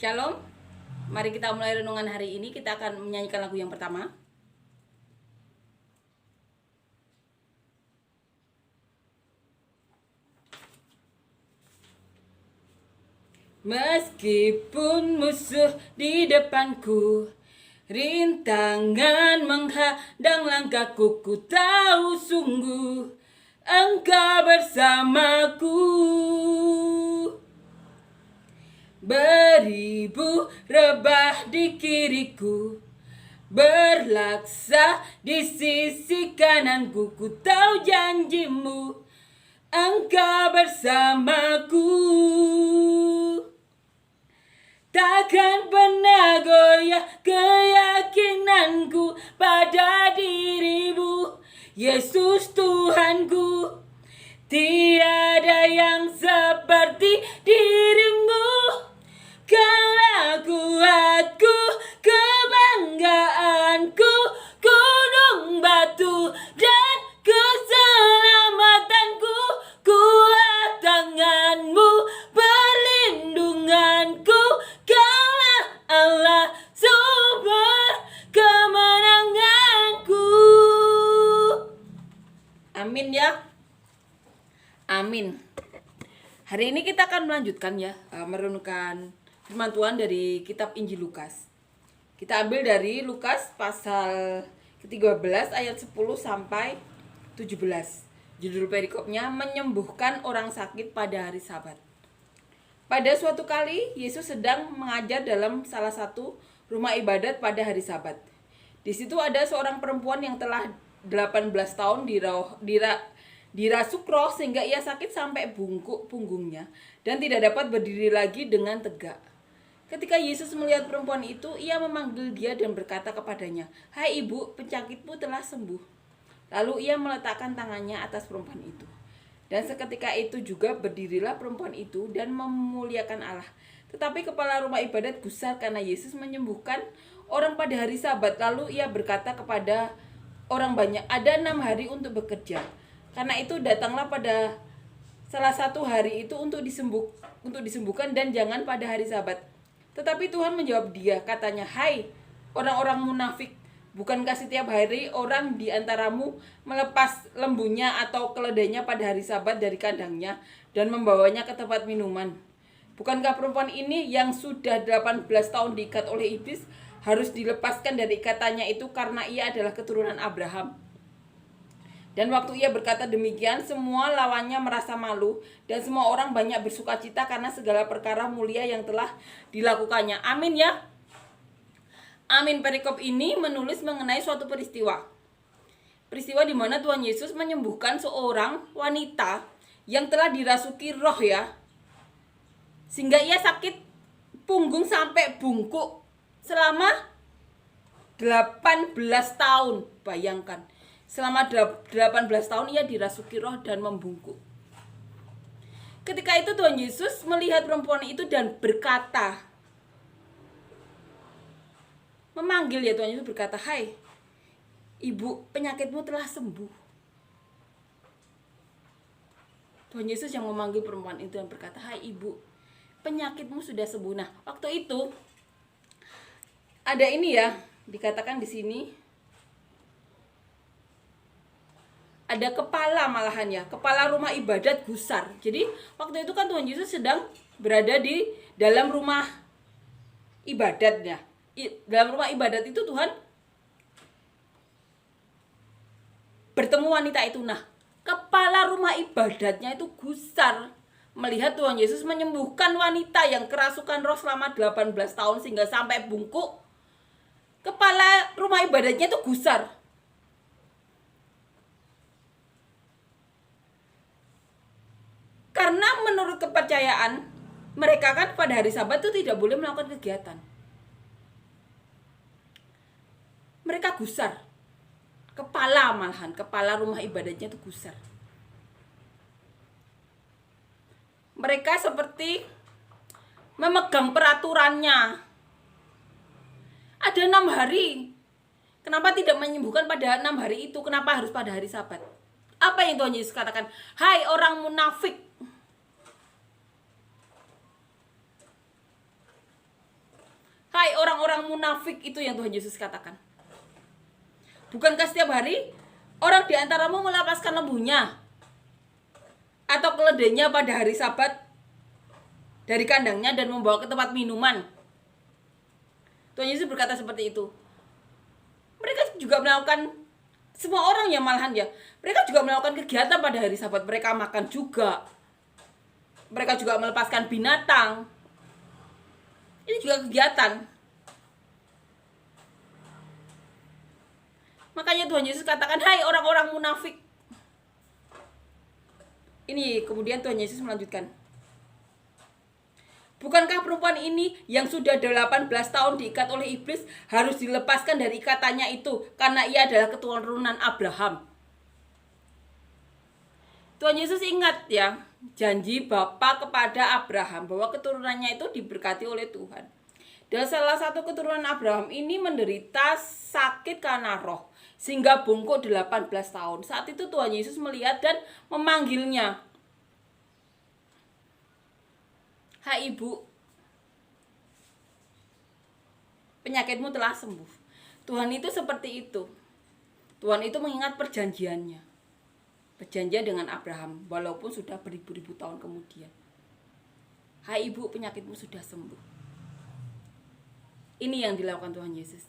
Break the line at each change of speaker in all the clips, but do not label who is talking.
Shalom, mari kita mulai renungan hari ini. Kita akan menyanyikan lagu yang pertama. Meskipun musuh di depanku, rintangan menghadang langkahku, ku tahu sungguh Engkau bersamaku. Beribu rebah di kiriku, berlaksa di sisi kananku, ku tahu janjimu Engkau bersamaku. Takkan pernah goyah keyakinanku pada dirimu, Yesus Tuhanku. Tiada yang seperti dirimu. Kaulah kuatku, kebanggaanku, gunung batu dan keselamatanku. Kuat tanganmu, perlindunganku. Kaulah Allah, sumber kemenanganku. Amin ya. Amin. Hari ini kita akan melanjutkan ya, merenungkan firman Tuhan dari kitab Injil Lukas. Kita ambil dari Lukas pasal ke-13 ayat 10 sampai 17. Judul perikopnya menyembuhkan orang sakit pada hari Sabat. Pada suatu kali Yesus sedang mengajar dalam salah satu rumah ibadat pada hari Sabat. Di situ ada seorang perempuan yang telah 18 tahun dirasuk roh sehingga ia sakit sampai bungkuk punggungnya dan tidak dapat berdiri lagi dengan tegak. Ketika Yesus melihat perempuan itu, ia memanggil dia dan berkata kepadanya, "Hai ibu, penyakitmu telah sembuh." Lalu ia meletakkan tangannya atas perempuan itu. Dan seketika itu juga berdirilah perempuan itu dan memuliakan Allah. Tetapi kepala rumah ibadat gusar karena Yesus menyembuhkan orang pada hari Sabat. Lalu ia berkata kepada orang banyak, "Ada 6 hari untuk bekerja. Karena itu datanglah pada salah satu hari itu untuk disembuhkan dan jangan pada hari Sabat." Tetapi Tuhan menjawab dia, katanya, "Hai orang-orang munafik, bukankah setiap hari orang di antaramu melepas lembunya atau keledainya pada hari Sabat dari kandangnya dan membawanya ke tempat minuman? Bukankah perempuan ini yang sudah 18 tahun diikat oleh iblis harus dilepaskan dari ikatannya itu karena ia adalah keturunan Abraham?" Dan waktu ia berkata demikian, semua lawannya merasa malu dan semua orang banyak bersukacita karena segala perkara mulia yang telah dilakukannya. Amin ya. Amin. Perikop ini menulis mengenai suatu peristiwa. Peristiwa di mana Tuhan Yesus menyembuhkan seorang wanita yang telah dirasuki roh ya. Sehingga ia sakit punggung sampai bungkuk selama 18 tahun. Bayangkan. Selama 18 tahun ia dirasuki roh dan membungkuk. Ketika itu Tuhan Yesus melihat perempuan itu dan berkata, memanggil ya, Tuhan Yesus berkata, "Hai ibu, penyakitmu telah sembuh." Tuhan Yesus yang memanggil perempuan itu dan berkata, "Hai ibu, penyakitmu sudah sembuh." Nah, waktu itu ada ini ya, dikatakan di sini ada kepala malahan ya, kepala rumah ibadat gusar. Jadi waktu itu kan Tuhan Yesus sedang berada di dalam rumah ibadatnya. Dalam rumah ibadat itu Tuhan bertemu wanita itu. Nah, kepala rumah ibadatnya itu gusar melihat Tuhan Yesus menyembuhkan wanita yang kerasukan roh selama 18 tahun sehingga sampai bungkuk. Kepala rumah ibadatnya itu gusar. Karena menurut kepercayaan mereka kan pada hari Sabat itu tidak boleh melakukan kegiatan. Mereka gusar. Kepala malahan, kepala rumah ibadatnya itu gusar. Mereka seperti memegang peraturannya. Ada 6 hari. Kenapa tidak menyembuhkan pada 6 hari itu? Kenapa harus pada hari Sabat? Apa yang Tuhan Yesus katakan? "Hai orang munafik." orang-orang munafik itu yang Tuhan Yesus katakan. Bukankah setiap hari orang di antaramu melepaskan lembunya atau keledainya pada hari Sabat dari kandangnya dan membawa ke tempat minuman? Tuhan Yesus berkata seperti itu. Mereka juga melakukan, semua orang ya malahan ya, mereka juga melakukan kegiatan pada hari Sabat. Mereka makan juga, mereka juga melepaskan binatang. Ini juga kegiatan. Makanya Tuhan Yesus katakan, hai orang-orang munafik. Ini kemudian Tuhan Yesus melanjutkan, bukankah perempuan ini yang sudah 18 tahun diikat oleh iblis harus dilepaskan dari ikatannya itu karena ia adalah keturunan Abraham? Tuhan Yesus ingat ya janji Bapa kepada Abraham bahwa keturunannya itu diberkati oleh Tuhan. Dan salah satu keturunan Abraham ini menderita sakit karena roh sehingga bungkuk 18 tahun. Saat itu Tuhan Yesus melihat dan memanggilnya. Hai ibu, penyakitmu telah sembuh. Tuhan itu seperti itu. Tuhan itu mengingat perjanjiannya. Perjanjian dengan Abraham walaupun sudah beribu-ribu tahun kemudian. Hai ibu, penyakitmu sudah sembuh. Ini yang dilakukan Tuhan Yesus.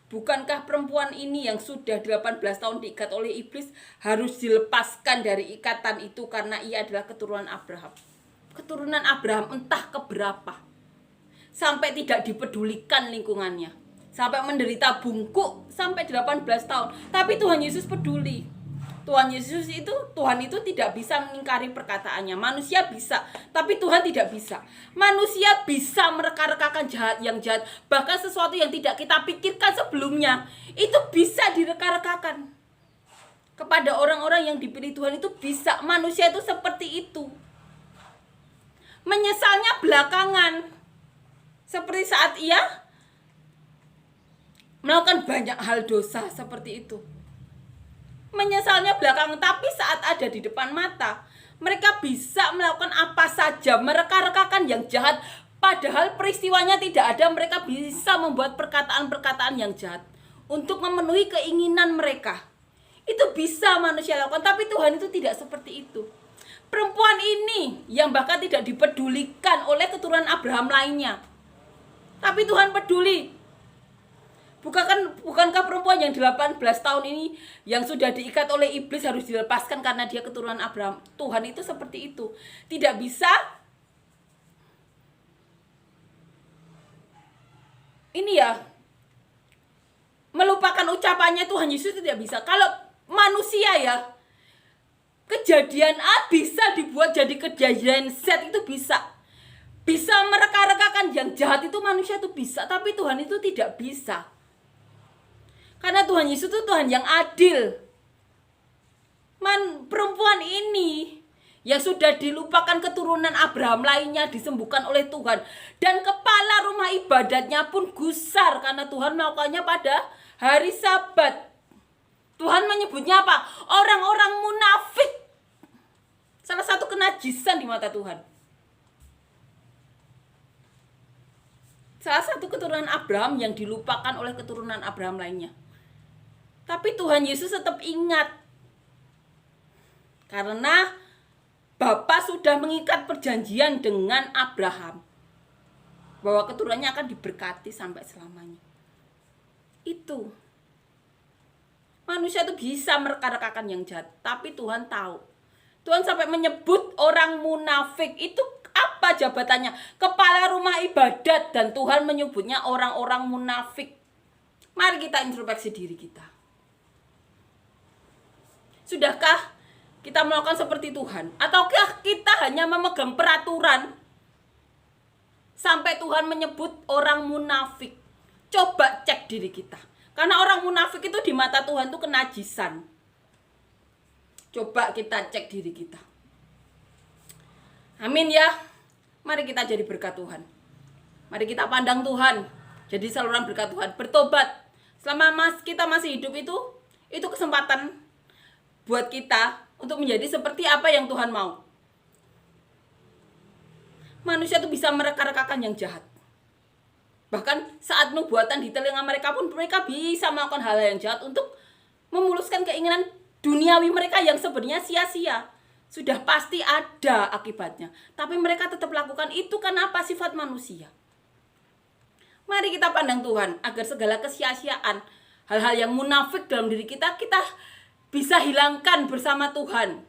Bukankah perempuan ini yang sudah 18 tahun diikat oleh iblis harus dilepaskan dari ikatan itu karena ia adalah keturunan Abraham? Keturunan Abraham entah keberapa. Sampai tidak dipedulikan lingkungannya. Sampai menderita bungkuk sampai 18 tahun. Tapi Tuhan Yesus peduli. Tuhan itu tidak bisa mengingkari perkataannya. Manusia bisa, tapi Tuhan tidak bisa. Manusia bisa mereka-rekakan jahat yang jahat. Bahkan sesuatu yang tidak kita pikirkan sebelumnya, itu bisa direka-rekakan. Kepada orang-orang yang dipilih Tuhan itu bisa. Manusia itu seperti itu. Menyesalnya belakangan. Seperti saat ia melakukan banyak hal dosa seperti itu. Menyesalnya belakangan, tapi saat ada di depan mata, mereka bisa melakukan apa saja, mereka-rekakan yang jahat, padahal peristiwanya tidak ada. Mereka bisa membuat perkataan-perkataan yang jahat untuk memenuhi keinginan mereka. Itu bisa manusia lakukan, tapi Tuhan itu tidak seperti itu. Perempuan ini yang bahkan tidak dipedulikan oleh keturunan Abraham lainnya, tapi Tuhan peduli. Bukankah perempuan yang 18 tahun ini yang sudah diikat oleh iblis harus dilepaskan karena dia keturunan Abraham? Tuhan itu seperti itu. Tidak bisa. Ini ya, melupakan ucapannya Tuhan Yesus tidak bisa. Kalau manusia ya, kejadian A bisa dibuat jadi kejadian Z, itu bisa. Bisa mereka-rekakan yang jahat itu manusia itu bisa, tapi Tuhan itu tidak bisa. Karena Tuhan Yesus itu Tuhan yang adil. Perempuan ini yang sudah dilupakan keturunan Abraham lainnya disembuhkan oleh Tuhan. Dan kepala rumah ibadatnya pun gusar karena Tuhan melakukannya pada hari Sabat. Tuhan menyebutnya apa? Orang-orang munafik. Salah satu kenajisan di mata Tuhan. Salah satu keturunan Abraham yang dilupakan oleh keturunan Abraham lainnya. Tapi Tuhan Yesus tetap ingat. Karena Bapa sudah mengikat perjanjian dengan Abraham. Bahwa keturunannya akan diberkati sampai selamanya. Itu. Manusia itu bisa mereka-rekakan yang jahat. Tapi Tuhan tahu. Tuhan sampai menyebut orang munafik. Itu apa jabatannya? Kepala rumah ibadat. Dan Tuhan menyebutnya orang-orang munafik. Mari kita introspeksi diri kita. Sudahkah kita melakukan seperti Tuhan? Ataukah kita hanya memegang peraturan sampai Tuhan menyebut orang munafik? Coba cek diri kita. Karena orang munafik itu di mata Tuhan itu kenajisan. Coba kita cek diri kita. Amin ya. Mari kita jadi berkat Tuhan. Mari kita pandang Tuhan. Jadi saluran berkat Tuhan. Bertobat. Selama kita masih hidup itu kesempatan buat kita untuk menjadi seperti apa yang Tuhan mau. Manusia itu bisa mereka-rekakan yang jahat. Bahkan saat nubuatan di telinga mereka pun mereka bisa melakukan hal yang jahat untuk memuluskan keinginan duniawi mereka yang sebenarnya sia-sia. Sudah pasti ada akibatnya. Tapi mereka tetap lakukan itu karena apa? Sifat manusia. Mari kita pandang Tuhan agar segala kesia-siaan, hal-hal yang munafik dalam diri kita bisa hilangkan bersama Tuhan.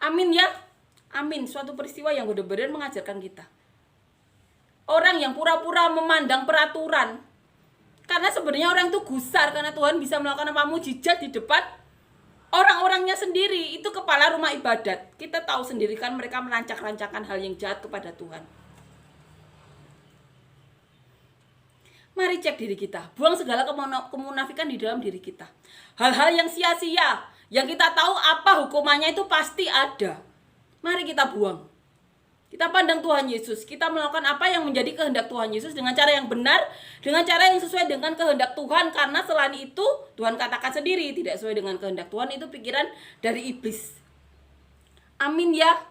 Amin ya. Amin. Suatu peristiwa yang benar-benar mengajarkan kita. Orang yang pura-pura memandang peraturan. Karena sebenarnya orang itu gusar karena Tuhan bisa melakukan apa mujizat di depan orang-orangnya sendiri. Itu kepala rumah ibadat. Kita tahu sendiri kan mereka merancang-rancangan hal yang jahat kepada Tuhan. Mari cek diri kita. Buang segala kemunafikan di dalam diri kita. Hal-hal yang sia-sia, yang kita tahu apa hukumannya itu pasti ada. Mari kita buang. Kita pandang Tuhan Yesus. Kita melakukan apa yang menjadi kehendak Tuhan Yesus dengan cara yang benar, dengan cara yang sesuai dengan kehendak Tuhan. Karena selain itu, Tuhan katakan sendiri, tidak sesuai dengan kehendak Tuhan, itu pikiran dari iblis. Amin ya.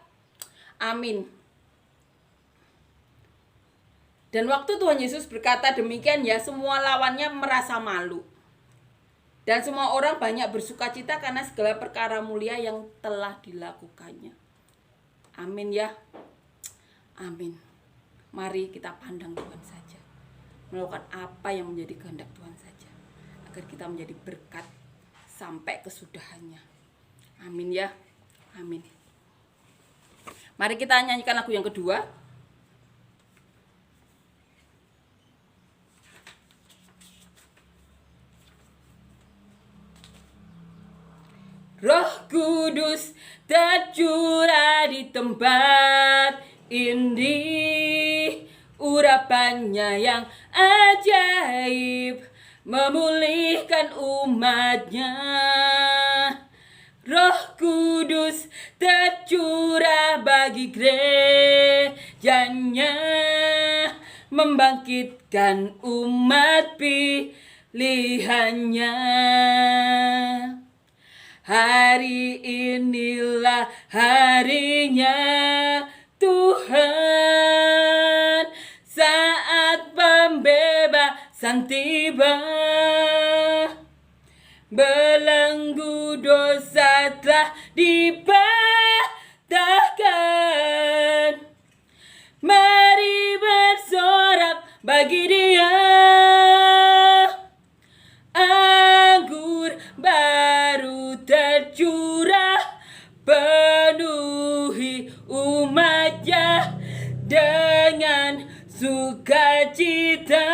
Amin. Dan waktu Tuhan Yesus berkata demikian ya, semua lawannya merasa malu. Dan semua orang banyak bersukacita karena segala perkara mulia yang telah dilakukannya. Amin ya. Amin. Mari kita pandang Tuhan saja. Melakukan apa yang menjadi kehendak Tuhan saja. Agar kita menjadi berkat sampai kesudahannya. Amin ya. Amin. Mari kita nyanyikan lagu yang kedua. Roh Kudus tercurah di tempat ini, urapannya yang ajaib memulihkan umatnya. Roh Kudus tercurah bagi gerejanya, membangkitkan umat pilihannya. Hari inilah harinya Tuhan, saat pembebasan tiba. Belenggu dosa telah dipatahkan. Mari bersorak bagi Dia. Anggur baru tercurah, penuhi umatnya dengan sukacita.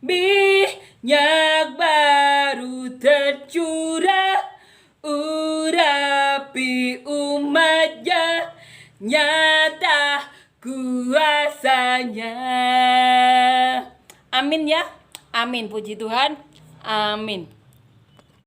Minyak baru tercurah, urapi umatnya, nyata kuasanya. Amin ya. Amin. Puji Tuhan. Amin.